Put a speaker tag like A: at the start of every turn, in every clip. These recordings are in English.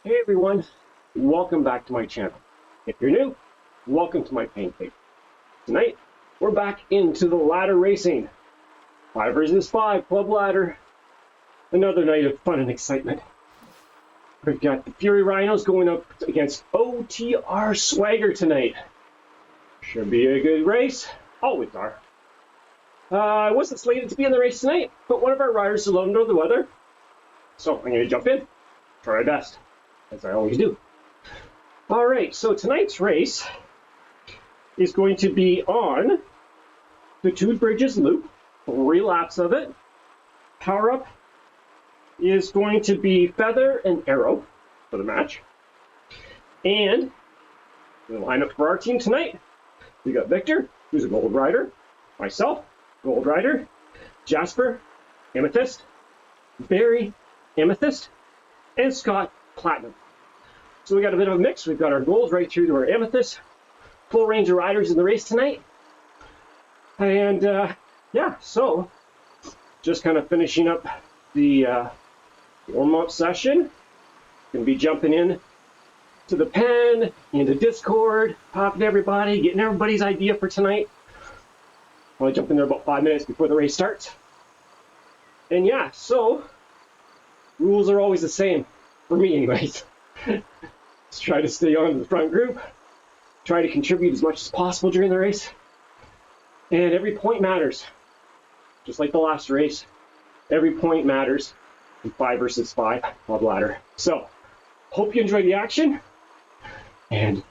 A: Hey everyone, welcome back to my channel. If you're new, welcome to my pancake. Tonight, we're back into the ladder racing. 5 versus 5 club ladder. Another night of fun and excitement. We've got the Fury Rhinos going up against OTR Swagger tonight. Should be a good race. Always are. I wasn't slated to be in the race tonight, but one of our riders is a little under the weather. So I'm going to jump in, try my best, as I always do. All right, so tonight's race is going to be on the Two Bridges loop, 3 laps of it. Power up is going to be Feather and Arrow for the match. And the lineup for our team tonight, we got Victor, who's a gold rider, myself, gold rider, Jasper, Amethyst, Barry, Amethyst, and Scott, Platinum. So we got a bit of a mix. We've got our golds right through to our Amethyst. Full range of riders in the race tonight. And yeah, so just kind of finishing up the warm-up session. Gonna be jumping in to the pen, into Discord, talking to everybody, getting everybody's idea for tonight. I'll jump in there about 5 minutes before the race starts. And yeah, so rules are always the same, for me anyways. Just try to stay on the front group, try to contribute as much as possible during the race, and every point matters. Just like the last race, every point matters in 5 versus 5 club ladder. So, hope you enjoy the action, and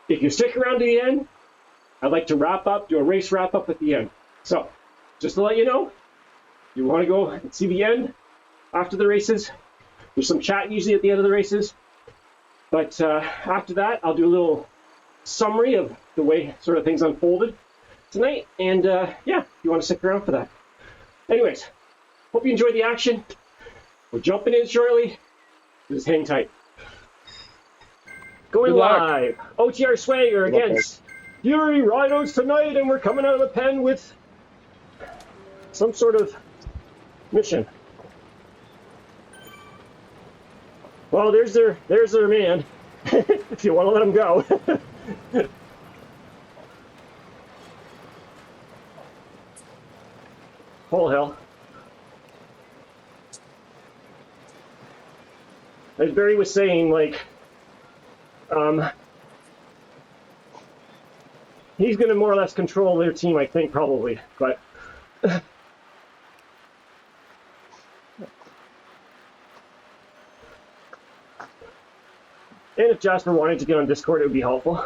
A: if you stick around to the end, I'd like to do a race wrap up at the end. So, just to let you know, you want to go and see the end after the races. There's some chat usually at the end of the races. But after that, I'll do a little summary of the way sort of things unfolded tonight. And yeah, if you want to stick around for that. Anyways, hope you enjoyed the action. We're jumping in shortly. Just hang tight. Going live. OTR Swagger against Fury Rhinos tonight. And we're coming out of the pen with some sort of mission. Well, there's their man. If you want to let him go. Whole hell. As Barry was saying, like, he's going to more or less control their team, I think, probably. But and if Jasper wanted to get on Discord, it would be helpful.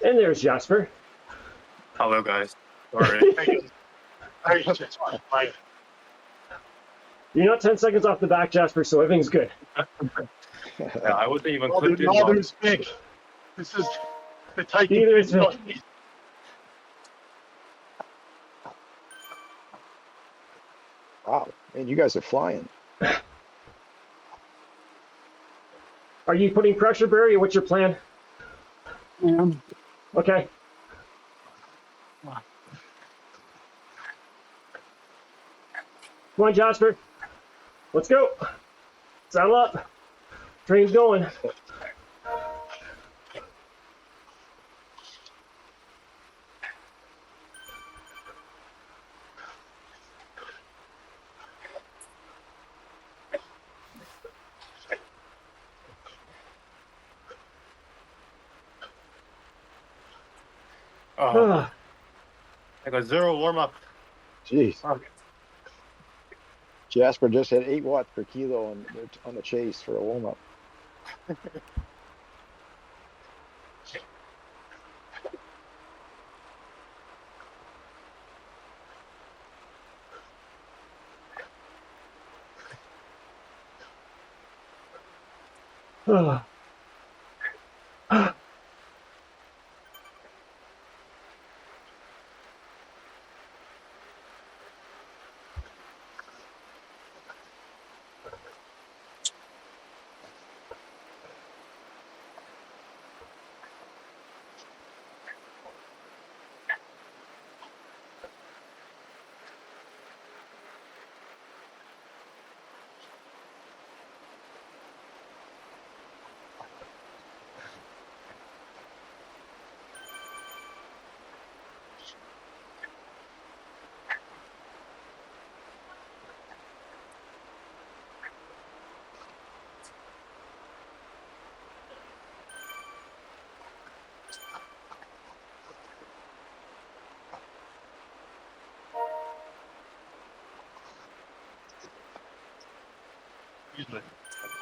A: And there's Jasper.
B: Hello, guys. Sorry.
A: You're not 10 seconds off the back, Jasper, so everything's good.
B: Yeah, I wasn't even
C: Well,
B: clipped in.
C: neither is Vic. This is the type
A: Neither is Vic.
D: Wow, man, you guys are flying.
A: Are you putting pressure, Barry, or what's your plan? Okay. Come on, Jasper. Let's go. Saddle up. Train's going.
B: I got 0 warm up.
D: Jeez. Jasper just hit 8 watts per kilo on the chase for a warm-up.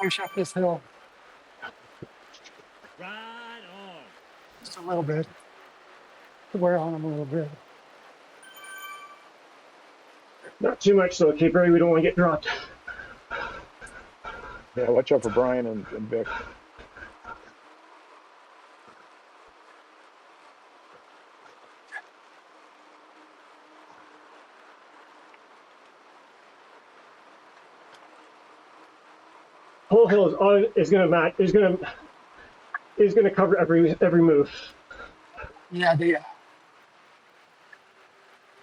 E: Push up this hill
A: Right on.
E: just a little bit. To wear on them a little bit.
A: Not too much, though, okay, Barry? We don't want to get dropped.
D: Yeah, watch out for Brian and Vic.
A: Pole Hill is going to match. Is going to cover every move.
E: Yeah,
D: You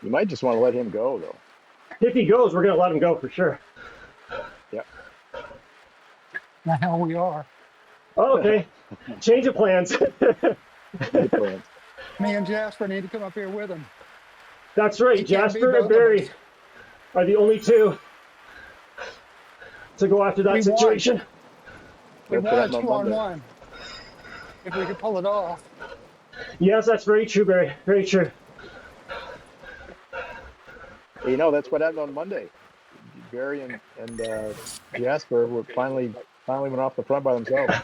D: might just want to let him go, though.
A: If he goes, we're going to let him go for sure.
D: Yeah.
E: the hell we are.
A: Oh, okay. Change of plans.
D: Good plans.
E: Me and Jasper need to come up here with him.
A: That's right.
E: He can't beat
A: Jasper
E: both
A: and
E: of
A: Barry
E: us.
A: are the only two to go after that
E: We won.
A: situation.
E: We
D: That's
E: won a
D: happening on Monday.
E: 2-on-1. If we could pull it off.
A: Yes, that's very true, Barry. Very true.
D: You know, that's what happened on Monday. Barry and Jasper were finally went off the front by themselves.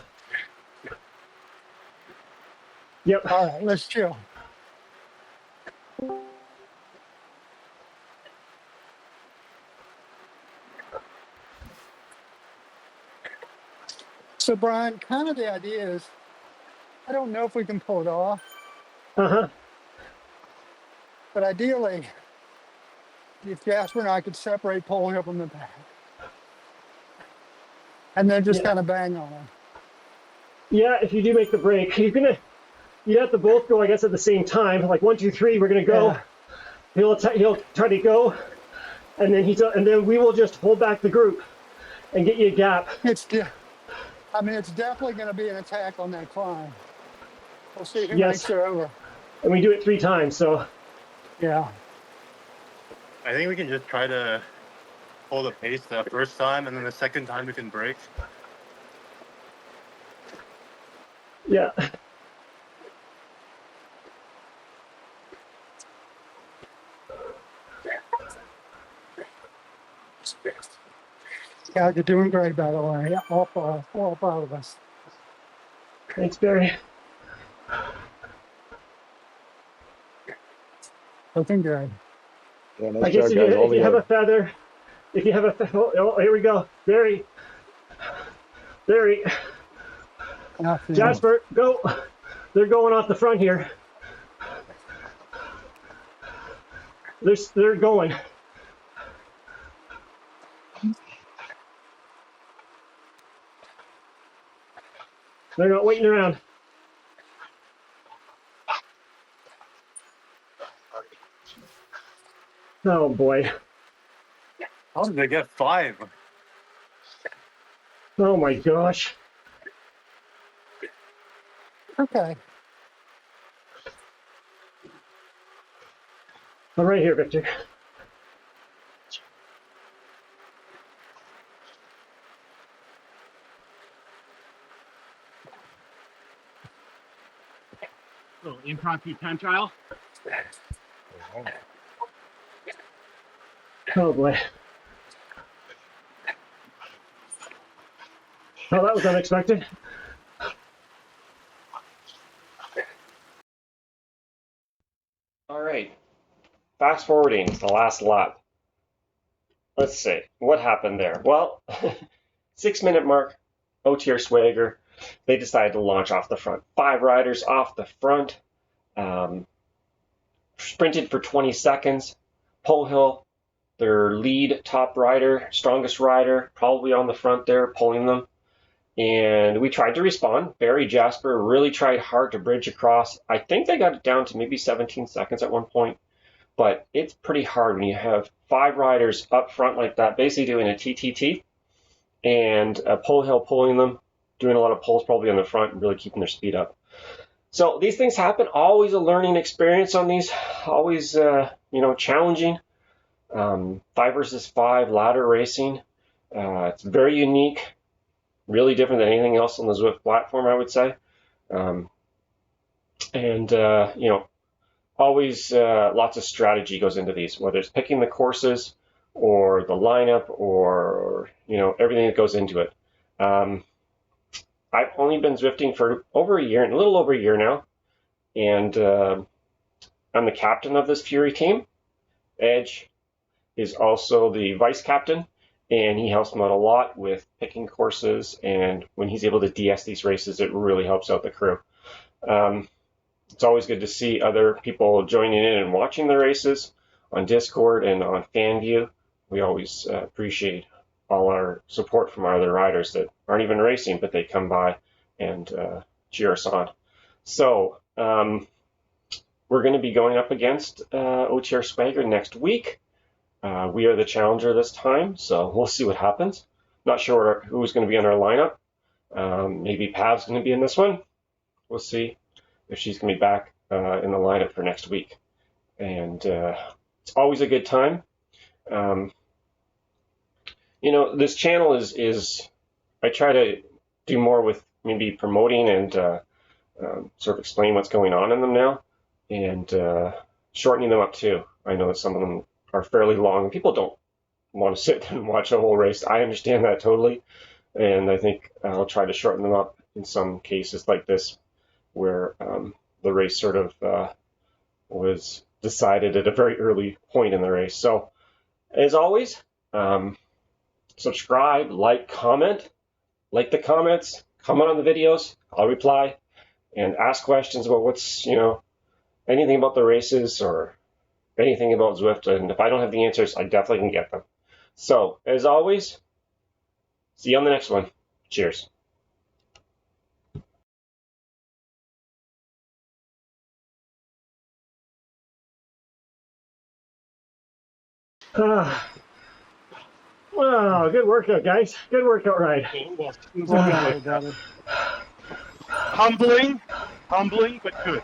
A: Yep.
E: All right, let's chill. So, Brian, kind of the idea is, I don't know if we can pull it off,
A: Uh-huh.
E: but ideally, if Jasper and I could separate Pole Hill from the back, and then just
A: Yeah.
E: kind of bang on him.
A: Yeah, if you do make the break, you'd have to both go, I guess, at the same time. Like 1, 2, 3, we're gonna go.
E: Yeah.
A: He'll try to go, and then we will just hold back the group and get you a gap.
E: It's definitely going to be an attack on that climb. We'll see who
A: Yes.
E: makes it over.
A: And we do it 3 times, so
E: Yeah.
B: I think we can just try to hold the pace the first time, and then the second time we can break.
A: yeah.
E: Yeah, you're doing great, by the way. Yeah, all five of us.
A: Thanks, Barry.
E: Looking good.
D: Yeah,
A: I
D: nice
A: guess
D: job, guys.
A: if you have a feather, oh, here we go. Barry.
E: Nothing.
A: Jasper, go. They're going off the front here. They're going. They're not waiting around. Oh boy.
B: How did they get 5?
A: Oh my gosh.
E: Okay.
A: I'm right here, Victor.
F: Little impromptu time trial.
A: Oh boy. Oh, that was unexpected. All right. Fast forwarding to the last lap. Let's see. What happened there? Well, 6-minute mark, OTR Swagger. They decided to launch off the front. 5 riders off the front. Sprinted for 20 seconds. Pole Hill, their lead top rider, strongest rider, probably on the front there, pulling them. And we tried to respond. Barry Jasper really tried hard to bridge across. I think they got it down to maybe 17 seconds at one point. But it's pretty hard when you have 5 riders up front like that, basically doing a TTT, and Pole Hill pulling them, doing a lot of pulls probably on the front and really keeping their speed up. So these things happen. Always a learning experience on these. Always, challenging. 5 versus 5 ladder racing. It's very unique. Really different than anything else on the Zwift platform, I would say. Always lots of strategy goes into these, whether it's picking the courses, or the lineup, or everything that goes into it. I've only been Zwifting for over a year, a little over a year now, and I'm the captain of this Fury team. Edge is also the vice captain, and he helps me out a lot with picking courses, and when he's able to DS these races, it really helps out the crew. It's always good to see other people joining in and watching the races on Discord and on FanView. We always appreciate all our support from our other riders that aren't even racing, but they come by and cheer us on. So we're going to be going up against OTR Swagger next week. We are the challenger this time, so we'll see what happens. Not sure who's going to be on our lineup. Maybe Pav's going to be in this one. We'll see if she's going to be back in the lineup for next week. And it's always a good time. This channel is I try to do more with maybe promoting and sort of explaining what's going on in them now, and shortening them up too. I know that some of them are fairly long. People don't want to sit and watch a whole race. I understand that totally, and I think I'll try to shorten them up in some cases like this, where the race sort of was decided at a very early point in the race. So, as always, subscribe, like, comment, like the comments, comment on the videos. I'll reply and ask questions about what's, anything about the races or anything about Zwift. And if I don't have the answers, I definitely can get them. So, as always, see you on the next one. Cheers. Wow, good workout, guys. Good workout ride.
C: It was
E: Wow, brother.
C: humbling, but good.